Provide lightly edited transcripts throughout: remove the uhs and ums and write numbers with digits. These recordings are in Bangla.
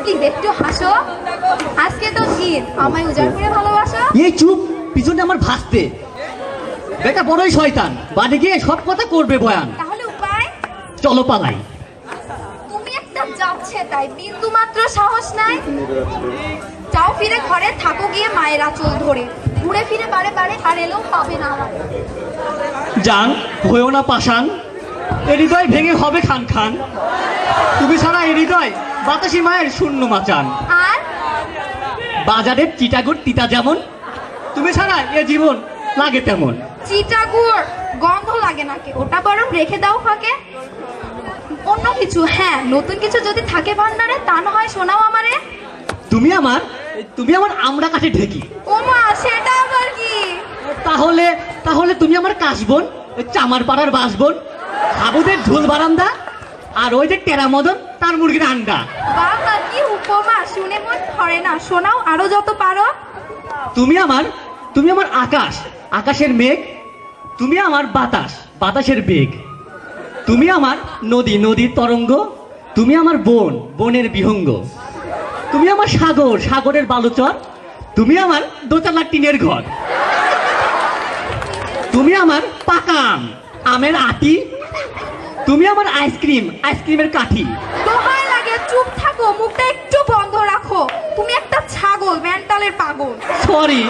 প্লিজ একটু হাসো। আজকে তো ঈদ, আমায় উজাড় করে ভালোবাসো। এই চুপ, পিছনে আমার ভাসতে বেটা বড়ই শয়তান, বাড়ি গিয়ে সব কথা করবে বয়ান। তাহলে উপায়? চলো পালাই। তুমি একটা যাচ্ছে তাই বিন্দু মাত্র সাহস নাই। যাও ফিরে ঘরে থাকো গিয়ে মায়ের আঁচল ধরে, ঘুরে ফিরে বারে বারে আর এলেও পাবে না আমার। জান হয়েও না পাষাণ, এ হৃদয় ভেঙে হবে খান খান। তুমি ছাড়া এ হৃদয় বাতাসি মায়ের শূন্য মাচান। আর বাজারের চিটাগুড় তিতা যেমন, তুমি ছাড়া এ জীবন লাগে তেমন। চিটাগুড় গন্ধ লাগে নাকি, ওটা বরং রেখে দাও ফাঁকে। অন্য কিছু, হ্যাঁ নতুন কিছু যদি থাকে ভান্ডারে তা না হয় শোনাও আমারে। তুমি আমার আমরা কাছে ঢেকি। ওমা সেটা আবার কি? তাহলে তাহলে তুমি আমার কাশবন, ওই চামার পাড়ার বাসবন, হাবুদের ঝোল বারান্দা, আর ওই যে টেরা মদন তার মুরগির আন্ডা। বাবা কি উপমা, শুনে মন ধরে না, শোনাও আরো যত পারো। তুমি আমার আকাশ, আকাশের মেঘ। তুমি আমার বাতাস, বাতাসের বেগ। তুমি আমার নদী, নদীর তরঙ্গ। তুমি আমার বন, বনের বিহঙ্গ। তুমি আমার সাগর, সাগরের বালুচর। তুমি আমার দোতলা টিনের ঘর। তুমি আমার পাকা আম, আমের আটি। তুমি আমার আইসক্রিম, আইসক্রিমের কাঠি। দোহাই লাগে চুপ থাকো, মুখটা একটু বন্ধ রাখো। তুমি একটা ছাগল, মেন্টালের পাগল। সরি,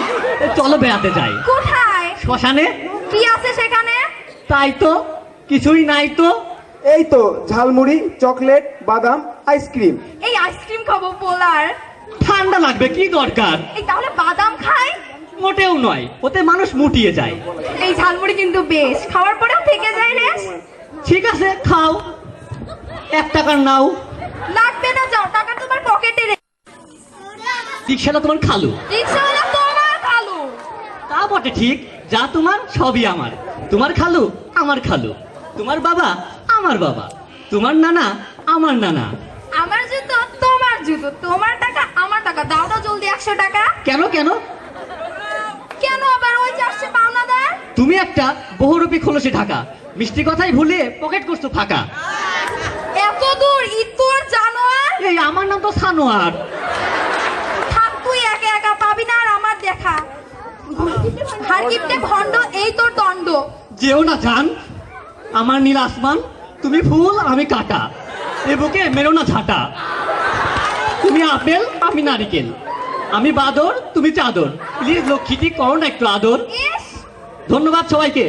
চলো বেড়াতে যাই। কোথায়? শ্মশানে। কি আছে সেখানে? তাই তো, কিছুই নাই তো। এই তো ঝালমুড়ি, চকলেট, বাদাম, আইসক্রিম। এই আইসক্রিম খাবো বলার। ঠান্ডা লাগবে, কি দরকার? এই তাহলে বাদাম খাই? মোটেও নয়, ওতে মানুষ মুটিয়ে যায়। এই ঝালমুড়ি কিন্তু বেশ, খাওয়ার পরেও থেকে যায় রেশ। ঠিক আছে খাও, 1 টাকার নাও। লাগবে না, যাও, টাকা তোমার পকেটে রে। রিক্সাটা তোমার খালু। রিকশাওয়ালা তোমার খালু। তা বটে ঠিক, যা তোমার সবই আমার। তোমার খালু আমার খালু, তোমার বাবা আমার বাবা, তোমার নানা আমার নানা। আমার জুতো তোমার জুতো, তোমার টাকা আমার টাকা। দাও দাও জলদি 100 টাকা। কেন কেন? কেন আবার? ওই যে আসছে পাওনাদার। তুমি একটা বহুরূপী খোলসে ঢাকা, মিষ্টি কথাই ভুলে পকেট করছো ফাঁকা। এত দূর ইতর জানোয়ার। এই আমার নাম তো সানোয়ার। থাক তুই একা একা, পাবি না আর আমার দেখা। হার গিফটে ভন্ড, এই তোর দণ্ড। যেও না জান, আমার নীল আসমান, তুমি ফুল আমি কাটা, এ বুকে মেরো না ঝাঁটা। তুমি আপেল আমি নারিকেল, আমি বাদর তুমি চাদর। প্লিজ লক্ষ্মীটি করো না একটু আদর। ইস ধন্যবাদ সবাইকে।